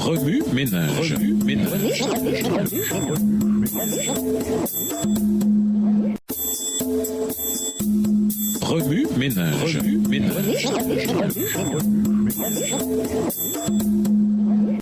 Remue ménage. Remue ménage.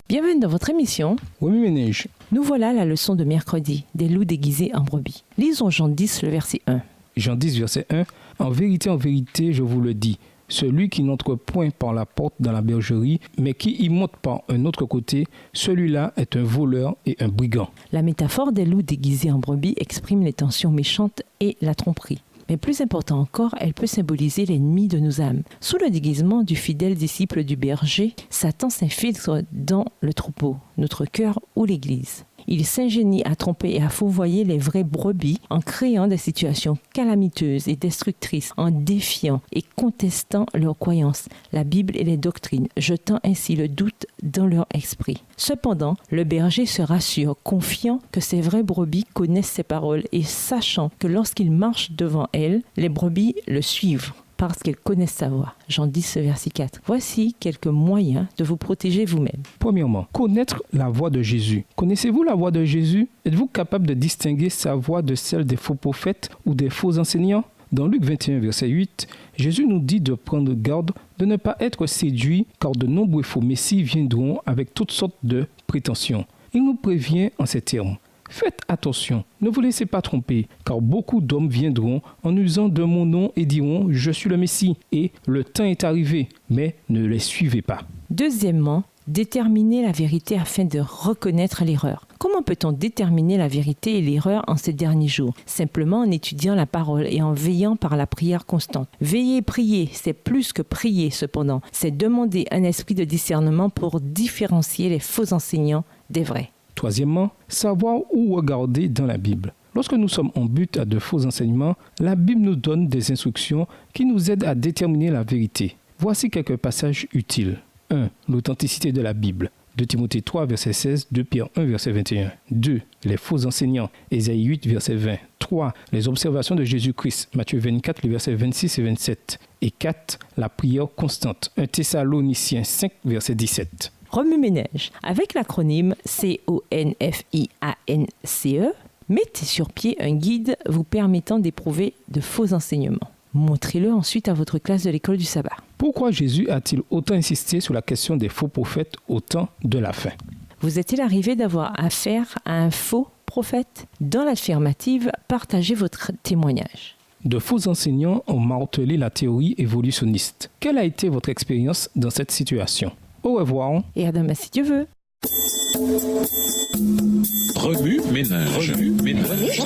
Bienvenue dans votre émission. Remue ménage. Nous voilà à la leçon de mercredi, des loups déguisés en brebis. Lisons Jean 10, le verset 1. Jean 10, verset 1. En vérité, je vous le dis, celui qui n'entre point par la porte dans la bergerie, mais qui y monte par un autre côté, celui-là est un voleur et un brigand. La métaphore des loups déguisés en brebis exprime les tensions méchantes et la tromperie. Mais plus important encore, elle peut symboliser l'ennemi de nos âmes. Sous le déguisement du fidèle disciple du berger, Satan s'infiltre dans le troupeau, notre cœur ou l'Église. Il s'ingénie à tromper et à fourvoyer les vraies brebis en créant des situations calamiteuses et destructrices, en défiant et contestant leurs croyances, la Bible et les doctrines, jetant ainsi le doute dans leur esprit. Cependant, le berger se rassure, confiant que ces vraies brebis connaissent ses paroles et sachant que lorsqu'il marche devant elles, les brebis le suivent parce qu'elles connaissent sa voix. Jean 10, verset 4. Voici quelques moyens de vous protéger vous-même. Premièrement, connaître la voix de Jésus. Connaissez-vous la voix de Jésus? Êtes-vous capable de distinguer sa voix de celle des faux prophètes ou des faux enseignants? Dans Luc 21, verset 8, Jésus nous dit de prendre garde de ne pas être séduit, car de nombreux faux messies viendront avec toutes sortes de prétentions. Il nous prévient en ces termes. Faites attention, ne vous laissez pas tromper, car beaucoup d'hommes viendront en usant de mon nom et diront « Je suis le Messie » et « Le temps est arrivé », mais ne les suivez pas. Deuxièmement, déterminer la vérité afin de reconnaître l'erreur. Comment peut-on déterminer la vérité et l'erreur en ces derniers jours? Simplement en étudiant la parole et en veillant par la prière constante. Veiller et prier, c'est plus que prier cependant. C'est demander un esprit de discernement pour différencier les faux enseignants des vrais. Troisièmement, savoir où regarder dans la Bible. Lorsque nous sommes en but à de faux enseignements, la Bible nous donne des instructions qui nous aident à déterminer la vérité. Voici quelques passages utiles. 1. L'authenticité de la Bible. 2 Timothée 3, verset 16, 2 Pierre 1, verset 21. 2. Les faux enseignants. Ésaïe 8, verset 20. 3. Les observations de Jésus-Christ. Matthieu 24, les versets 26 et 27. Et 4. La prière constante. 1 Thessaloniciens 5, verset 17. Remue-ménage. Avec l'acronyme CONFIANCE, mettez sur pied un guide vous permettant d'éprouver de faux enseignements. Montrez-le ensuite à votre classe de l'école du sabbat. Pourquoi Jésus a-t-il autant insisté sur la question des faux prophètes au temps de la fin? Vous est-il arrivé d'avoir affaire à un faux prophète? Dans l'affirmative, partagez votre témoignage. De faux enseignants ont martelé la théorie évolutionniste. Quelle a été votre expérience dans cette situation? Au revoir. Et à demain si Dieu veut. Remue ménage. Remue ménage.